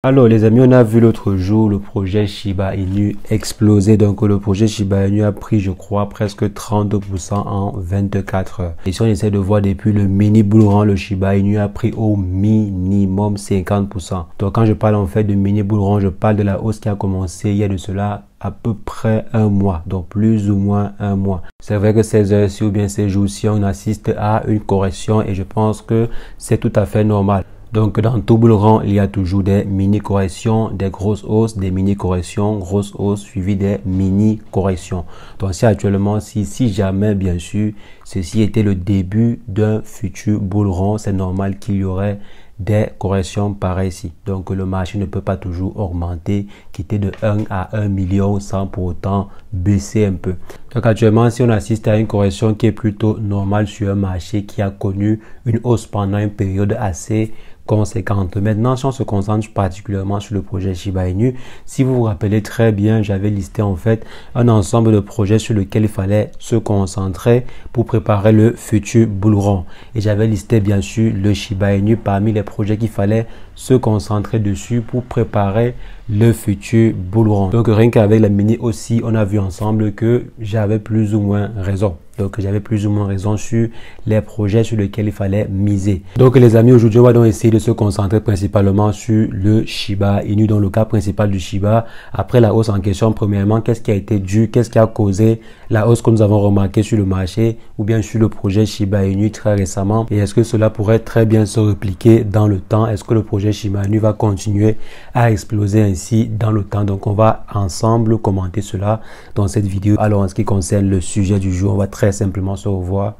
Alors les amis, on a vu l'autre jour le projet Shiba Inu exploser. Donc le projet Shiba Inu a pris, je crois, presque 30% en 24 heures. Et si on essaie de voir depuis le mini bull run, le Shiba Inu a pris au minimum 50%. Donc quand je parle en fait de mini bull run, je parle de la hausse qui a commencé il y a de cela à peu près un mois, donc plus ou moins un mois. C'est vrai que ces heures-ci ou bien ces jours-ci, on assiste à une correction et je pense que c'est tout à fait normal. Donc dans tout bull run, il y a toujours des mini corrections, des grosses hausses, des mini corrections, grosses hausses suivies des mini corrections. Donc si actuellement, si jamais bien sûr, ceci était le début d'un futur bull run, c'est normal qu'il y aurait des corrections pareilles ici. Donc le marché ne peut pas toujours augmenter, quitter de 1 à 1 million sans pour autant baisser un peu. Donc actuellement, si on assiste à une correction qui est plutôt normale sur un marché qui a connu une hausse pendant une période assez conséquente. Maintenant, si on se concentre particulièrement sur le projet Shiba Inu, si vous vous rappelez très bien, j'avais listé en fait un ensemble de projets sur lesquels il fallait se concentrer pour préparer le futur bull run. Et j'avais listé bien sûr le Shiba Inu parmi les projets qu'il fallait se concentrer dessus pour préparer le futur bull run. Donc rien qu'avec la mini aussi, on a vu ensemble que j'avais plus ou moins raison. Donc j'avais plus ou moins raison sur les projets sur lesquels il fallait miser. Donc les amis, aujourd'hui on va donc essayer de se concentrer principalement sur le Shiba Inu, dans le cas principal du Shiba. Après la hausse en question, premièrement, qu'est-ce qui a été dû, qu'est-ce qui a causé la hausse que nous avons remarqué sur le marché ou bien sur le projet Shiba Inu très récemment, et est-ce que cela pourrait très bien se répliquer dans le temps? Est-ce que le projet Shiba Inu va continuer à exploser ainsi dans le temps? Donc on va ensemble commenter cela dans cette vidéo. Alors en ce qui concerne le sujet du jour, on va très simplement se revoir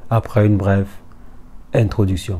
après une brève introduction.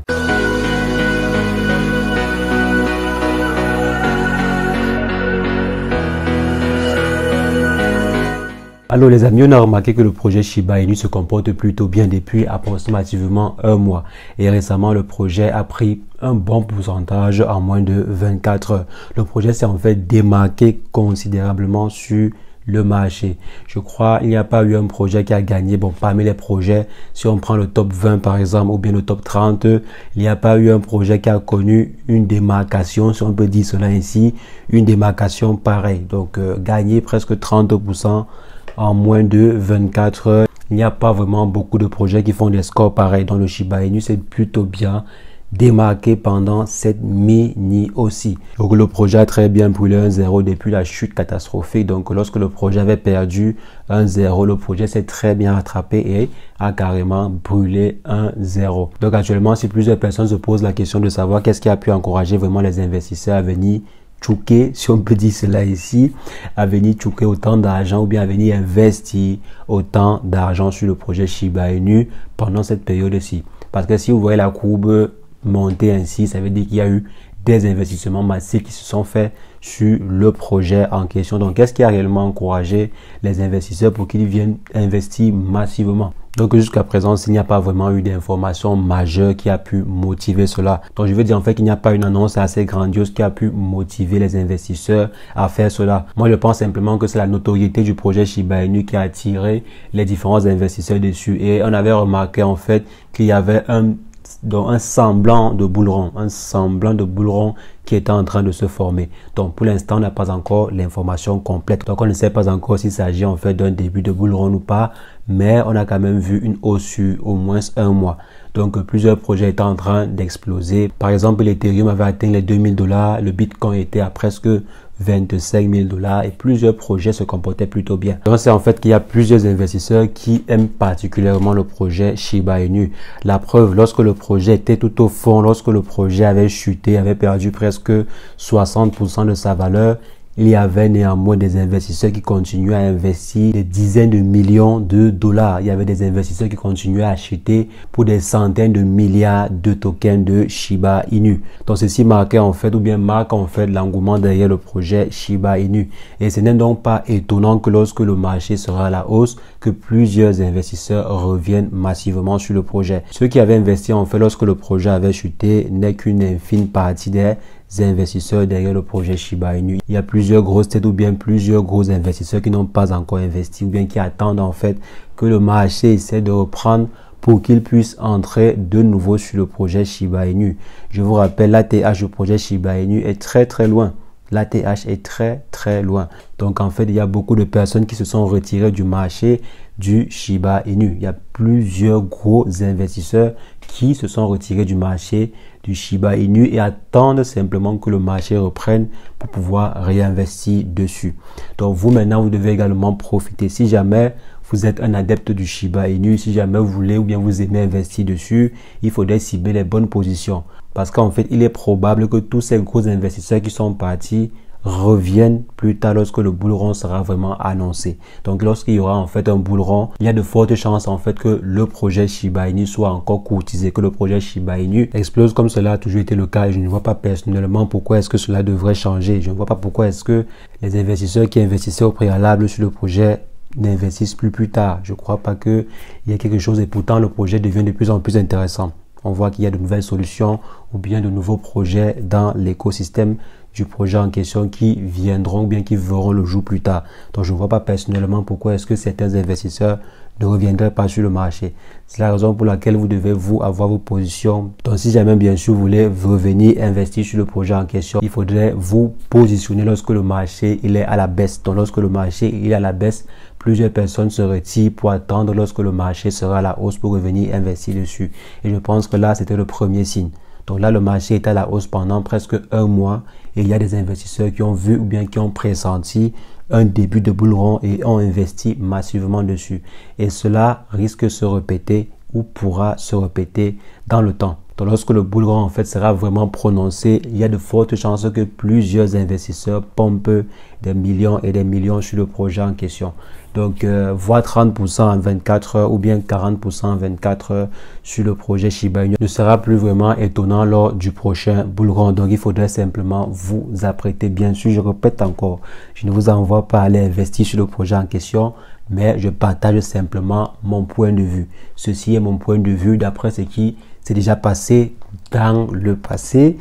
Alors les amis, on a remarqué que le projet Shiba Inu se comporte plutôt bien depuis approximativement un mois. Et récemment, le projet a pris un bon pourcentage en moins de 24 heures. Le projet s'est en fait démarqué considérablement sur le marché. Je crois il n'y a pas eu un projet qui a gagné. Bon, parmi les projets, si on prend le top 20 par exemple ou bien le top 30, il n'y a pas eu un projet qui a connu une démarcation, si on peut dire cela ainsi, une démarcation pareille. Donc gagner presque 30% en moins de 24 heures. Il n'y a pas vraiment beaucoup de projets qui font des scores pareils. Dans le Shiba Inu, c'est plutôt bien démarqué pendant cette mini aussi. Donc le projet a très bien brûlé 1-0 depuis la chute catastrophique. Donc lorsque le projet avait perdu 1-0, le projet s'est très bien rattrapé et a carrément brûlé 1-0. Donc actuellement, si plusieurs personnes se posent la question de savoir qu'est-ce qui a pu encourager vraiment les investisseurs à venir chouquer, si on peut dire cela ici, à venir chouquer autant d'argent ou bien à venir investir autant d'argent sur le projet Shiba Inu pendant cette période-ci. Parce que si vous voyez la courbe monter ainsi, ça veut dire qu'il y a eu des investissements massifs qui se sont faits sur le projet en question. Donc, qu'est-ce qui a réellement encouragé les investisseurs pour qu'ils viennent investir massivement? Donc, jusqu'à présent, il n'y a pas vraiment eu d'informations majeures qui a pu motiver cela. Donc, je veux dire en fait qu'il n'y a pas une annonce assez grandiose qui a pu motiver les investisseurs à faire cela. Moi, je pense simplement que c'est la notoriété du projet Shiba Inu qui a attiré les différents investisseurs dessus. Et on avait remarqué en fait qu'il y avait un semblant de bull run, qui est en train de se former. Donc pour l'instant, on n'a pas encore l'information complète. Donc on ne sait pas encore s'il s'agit en fait d'un début de bull run ou pas, mais on a quand même vu une hausse sur au moins un mois. Donc plusieurs projets étaient en train d'exploser. Par exemple, l'Ethereum avait atteint les $2000, le Bitcoin était à presque 25 000 $ et plusieurs projets se comportaient plutôt bien. Donc c'est en fait qu'il y a plusieurs investisseurs qui aiment particulièrement le projet Shiba Inu. La preuve, lorsque le projet était tout au fond, lorsque le projet avait chuté, avait perdu presque 60% de sa valeur, il y avait néanmoins des investisseurs qui continuaient à investir des dizaines de millions de dollars. Il y avait des investisseurs qui continuaient à acheter pour des centaines de milliards de tokens de Shiba Inu. Donc ceci marque en fait l'engouement derrière le projet Shiba Inu. Et ce n'est donc pas étonnant que lorsque le marché sera à la hausse, que plusieurs investisseurs reviennent massivement sur le projet. Ceux qui avaient investi en fait lorsque le projet avait chuté n'est qu'une infime partie des investisseurs derrière le projet Shiba Inu. Il y a plusieurs grosses têtes ou bien plusieurs gros investisseurs qui n'ont pas encore investi ou bien qui attendent en fait que le marché essaie de reprendre pour qu'ils puissent entrer de nouveau sur le projet Shiba Inu. Je vous rappelle, l'ATH du projet Shiba Inu est très loin. L'ATH est très loin. Donc en fait, il y a beaucoup de personnes qui se sont retirées du marché du Shiba Inu. Il y a plusieurs gros investisseurs qui se sont retirés du marché du Shiba Inu et attendent simplement que le marché reprenne pour pouvoir réinvestir dessus. Donc vous maintenant, vous devez également profiter. Si jamais vous êtes un adepte du Shiba Inu, si jamais vous voulez ou bien vous aimez investir dessus, il faudrait cibler les bonnes positions. Parce qu'en fait, il est probable que tous ces gros investisseurs qui sont partis reviennent plus tard lorsque le bull run sera vraiment annoncé. Donc lorsqu'il y aura en fait un bull run, il y a de fortes chances en fait que le projet Shiba Inu soit encore courtisé, que le projet Shiba Inu explose comme cela a toujours été le cas. Et je ne vois pas personnellement pourquoi est-ce que cela devrait changer. Je ne vois pas pourquoi est-ce que les investisseurs qui investissaient au préalable sur le projet n'investissent plus tard. Je ne crois pas qu'il y ait quelque chose et pourtant le projet devient de plus en plus intéressant. On voit qu'il y a de nouvelles solutions ou bien de nouveaux projets dans l'écosystème du projet en question qui viendront ou bien qui verront le jour plus tard. Donc je ne vois pas personnellement pourquoi est-ce que certains investisseurs ne reviendraient pas sur le marché. C'est la raison pour laquelle vous devez vous avoir vos positions. Donc si jamais bien sûr vous voulez revenir investir sur le projet en question, il faudrait vous positionner lorsque le marché il est à la baisse. Donc lorsque le marché il est à la baisse, plusieurs personnes se retirent pour attendre lorsque le marché sera à la hausse pour revenir investir dessus. Et je pense que là c'était le premier signe. Donc là, le marché est à la hausse pendant presque un mois et il y a des investisseurs qui ont vu ou bien qui ont pressenti un début de bull run et ont investi massivement dessus. Et cela risque de se répéter ou pourra se répéter dans le temps. Donc lorsque le bull run en fait sera vraiment prononcé, il y a de fortes chances que plusieurs investisseurs pompent des millions et des millions sur le projet en question. Donc voir 30% en 24 heures ou bien 40% en 24 heures sur le projet Shiba Inu ne sera plus vraiment étonnant lors du prochain bull run. Donc il faudrait simplement vous apprêter. Bien sûr, je répète encore, je ne vous envoie pas aller investir sur le projet en question, mais je partage simplement mon point de vue. Ceci est mon point de vue d'après ce qui s'est déjà passé dans le passé.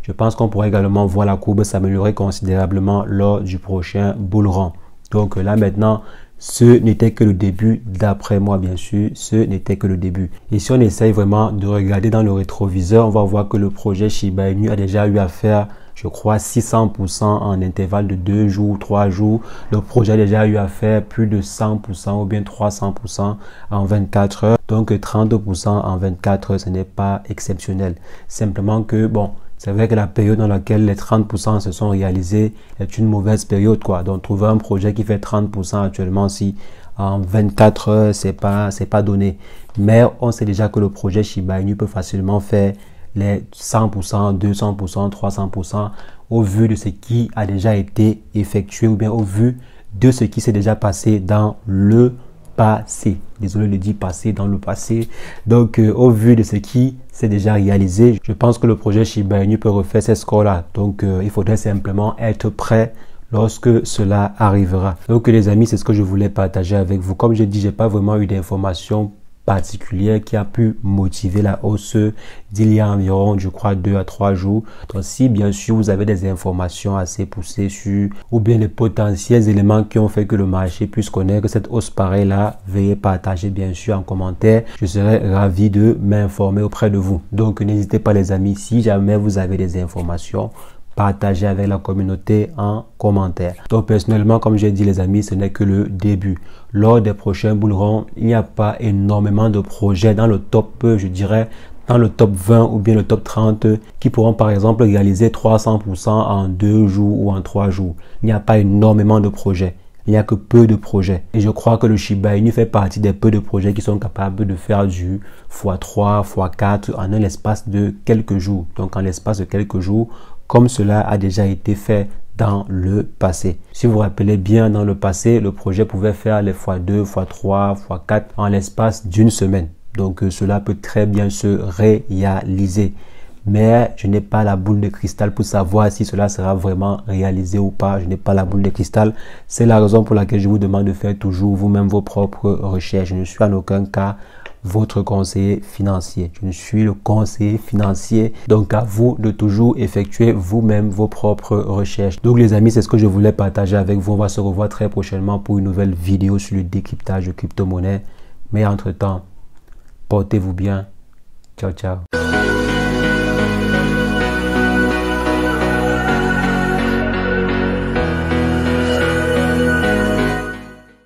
Je pense qu'on pourrait également voir la courbe s'améliorer considérablement lors du prochain bull run. Donc là maintenant, ce n'était que le début, d'après moi bien sûr, ce n'était que le début. Et si on essaye vraiment de regarder dans le rétroviseur, on va voir que le projet Shiba Inu a déjà eu à faire, je crois, 600% en intervalle de 2 jours, 3 jours. Le projet a déjà eu à faire plus de 100% ou bien 300% en 24 heures. Donc 30% en 24 heures, ce n'est pas exceptionnel. Simplement que, bon, c'est vrai que la période dans laquelle les 30% se sont réalisés est une mauvaise période, quoi. Donc, trouver un projet qui fait 30% actuellement, si en 24 heures, c'est pas donné. Mais on sait déjà que le projet Shiba Inu peut facilement faire les 100%, 200%, 300% au vu de ce qui a déjà été effectué ou bien au vu de ce qui s'est déjà passé dans le passé. Désolé de dire passé, dans le passé. Donc, au vu de ce qui s'est déjà réalisé, je pense que le projet Shiba Inu peut refaire ces scores-là. Donc, il faudrait simplement être prêt lorsque cela arrivera. Donc, les amis, c'est ce que je voulais partager avec vous. Comme je dis, j'ai pas vraiment eu d'informations particulière qui a pu motiver la hausse d'il y a environ, je crois, 2 à 3 jours. Donc, si bien sûr vous avez des informations assez poussées sur ou bien les potentiels éléments qui ont fait que le marché puisse connaître cette hausse pareille là, veuillez partager bien sûr en commentaire. Je serai ravi de m'informer auprès de vous. Donc, n'hésitez pas les amis, si jamais vous avez des informations, partagez avec la communauté en commentaire. Donc personnellement, comme j'ai dit les amis, ce n'est que le début. Lors des prochains bull run, il n'y a pas énormément de projets dans le top, je dirais, dans le top 20 ou bien le top 30 qui pourront par exemple réaliser 300% en 2 jours ou en 3 jours. Il n'y a pas énormément de projets. Il n'y a que peu de projets. Et je crois que le Shiba Inu fait partie des peu de projets qui sont capables de faire du x3, x4 en un espace de quelques jours. Donc en l'espace de quelques jours, comme cela a déjà été fait dans le passé. Si vous vous rappelez bien, dans le passé, le projet pouvait faire les x2, x3, x4 en l'espace d'une semaine. Donc cela peut très bien se réaliser. Mais je n'ai pas la boule de cristal pour savoir si cela sera vraiment réalisé ou pas. Je n'ai pas la boule de cristal. C'est la raison pour laquelle je vous demande de faire toujours vous-même vos propres recherches. Je ne suis en aucun cas votre conseiller financier. Je ne suis le conseiller financier. Donc à vous de toujours effectuer vous-même vos propres recherches. Donc les amis, c'est ce que je voulais partager avec vous. On va se revoir très prochainement pour une nouvelle vidéo sur le décryptage de crypto-monnaie. Mais entre-temps, Portez-vous bien. Ciao, ciao.